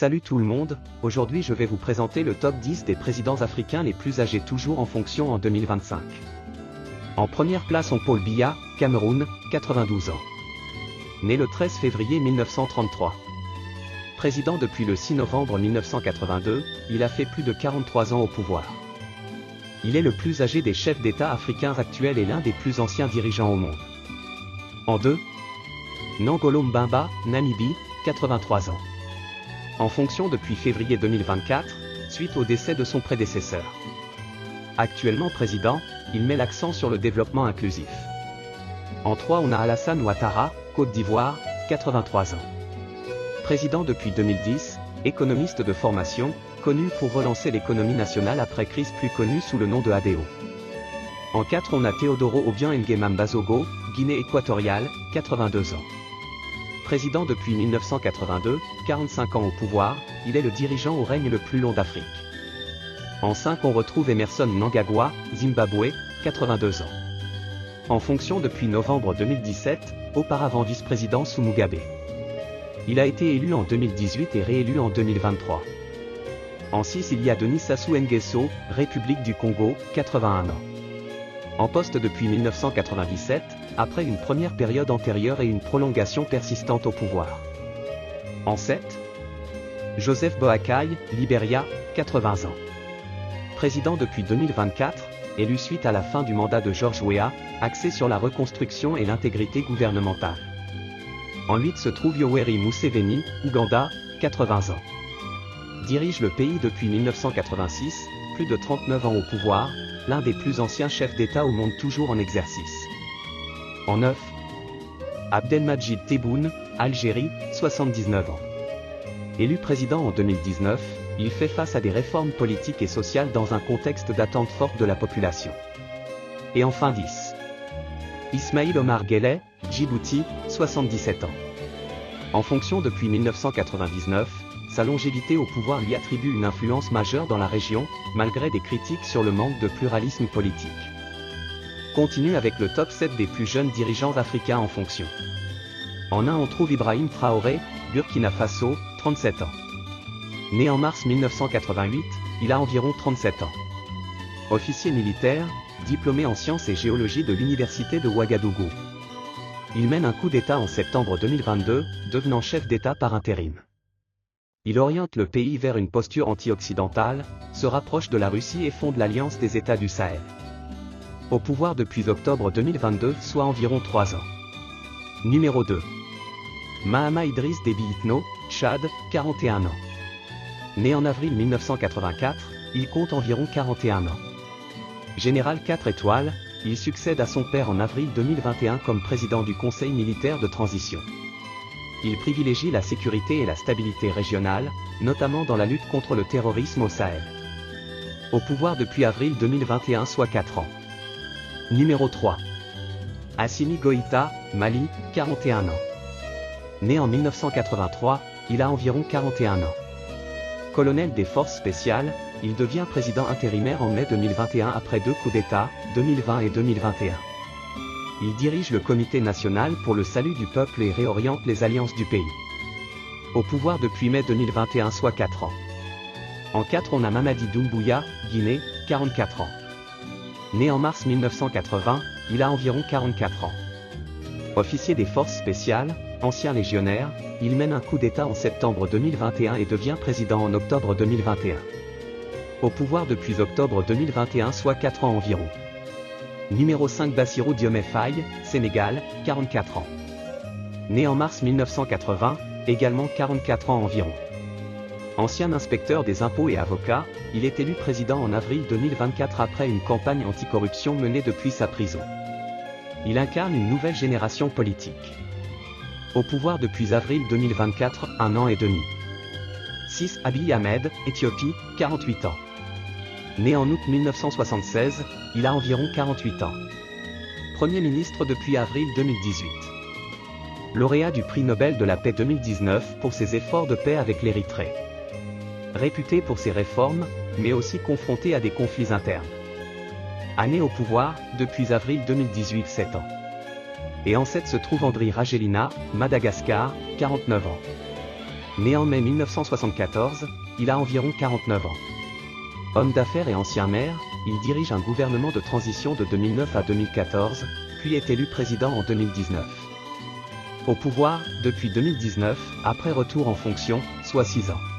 Salut tout le monde, aujourd'hui je vais vous présenter le top 10 des présidents africains les plus âgés toujours en fonction en 2025. En première place on Paul Biya, Cameroun, 92 ans. Né le 13 février 1933. Président depuis le 6 novembre 1982, il a fait plus de 43 ans au pouvoir. Il est le plus âgé des chefs d'État africains actuels et l'un des plus anciens dirigeants au monde. En 2. Nangolo Mbemba, Namibie, 83 ans. En fonction depuis février 2024, suite au décès de son prédécesseur. Actuellement président, il met l'accent sur le développement inclusif. En 3 on a Alassane Ouattara, Côte d'Ivoire, 83 ans. Président depuis 2010, économiste de formation, connu pour relancer l'économie nationale après crise plus connue sous le nom de ADO. En 4 on a Teodoro Obiang Nguema Bazogo, Guinée équatoriale, 82 ans. Président depuis 1982, 45 ans au pouvoir, il est le dirigeant au règne le plus long d'Afrique. En 5 on retrouve Emmerson Mnangagwa, Zimbabwe, 82 ans. En fonction depuis novembre 2017, auparavant vice-président sous Mugabe. Il a été élu en 2018 et réélu en 2023. En 6 il y a Denis Sassou Nguesso, République du Congo, 81 ans. En poste depuis 1997, après une première période antérieure et une prolongation persistante au pouvoir. En 7. Joseph Boakai, Libéria, 80 ans. Président depuis 2024, élu suite à la fin du mandat de George Weah, axé sur la reconstruction et l'intégrité gouvernementale. En 8 se trouve Yoweri Museveni, Ouganda, 80 ans. Dirige le pays depuis 1986, plus de 39 ans au pouvoir, l'un des plus anciens chefs d'État au monde toujours en exercice. En 9. Abdelmadjid Tebboune, Algérie, 79 ans. Élu président en 2019, il fait face à des réformes politiques et sociales dans un contexte d'attente forte de la population. Et enfin 10. Ismaïl Omar Guelleh, Djibouti, 77 ans. En fonction depuis 1999, sa longévité au pouvoir lui attribue une influence majeure dans la région, malgré des critiques sur le manque de pluralisme politique. Continue avec le top 7 des plus jeunes dirigeants africains en fonction. En 1 on trouve Ibrahim Traoré, Burkina Faso, 37 ans. Né en mars 1988, il a environ 37 ans. Officier militaire, diplômé en sciences et géologie de l'université de Ouagadougou. Il mène un coup d'État en septembre 2022, devenant chef d'État par intérim. Il oriente le pays vers une posture anti-occidentale, se rapproche de la Russie et fonde l'Alliance des États du Sahel. Au pouvoir depuis octobre 2022, soit environ 3 ans. Numéro 2. Mahama Idriss Déby Itno, Tchad, 41 ans. Né en avril 1984, il compte environ 41 ans. Général 4 étoiles, il succède à son père en avril 2021 comme président du Conseil militaire de transition. Il privilégie la sécurité et la stabilité régionale, notamment dans la lutte contre le terrorisme au Sahel. Au pouvoir depuis avril 2021 soit 4 ans. Numéro 3. Assimi Goïta, Mali, 41 ans. Né en 1983, il a environ 41 ans. Colonel des forces spéciales, il devient président intérimaire en mai 2021 après 2 coups d'État, 2020 et 2021. Il dirige le Comité national pour le salut du peuple et réoriente les alliances du pays. Au pouvoir depuis mai 2021 soit 4 ans. En 4 on a Mamadi Doumbouya, Guinée, 44 ans. Né en mars 1980, il a environ 44 ans. Officier des forces spéciales, ancien légionnaire, il mène un coup d'État en septembre 2021 et devient président en octobre 2021. Au pouvoir depuis octobre 2021 soit 4 ans environ. Numéro 5 Bassirou Diomaye Faye, Sénégal, 44 ans. Né en mars 1980, également 44 ans environ. Ancien inspecteur des impôts et avocat, il est élu président en avril 2024 après une campagne anticorruption menée depuis sa prison. Il incarne une nouvelle génération politique. Au pouvoir depuis avril 2024, 1 an et demi. 6 Abiy Ahmed, Éthiopie, 48 ans. Né en août 1976, il a environ 48 ans. Premier ministre depuis avril 2018. Lauréat du prix Nobel de la paix 2019 pour ses efforts de paix avec l'Érythrée. Réputé pour ses réformes, mais aussi confronté à des conflits internes. Année au pouvoir, depuis avril 2018 7 ans. Et en 7 se trouve Andry Rajoelina, Madagascar, 49 ans. Né en mai 1974, il a environ 49 ans. Homme d'affaires et ancien maire, il dirige un gouvernement de transition de 2009 à 2014, puis est élu président en 2019. Au pouvoir, depuis 2019, après retour en fonction, soit 6 ans.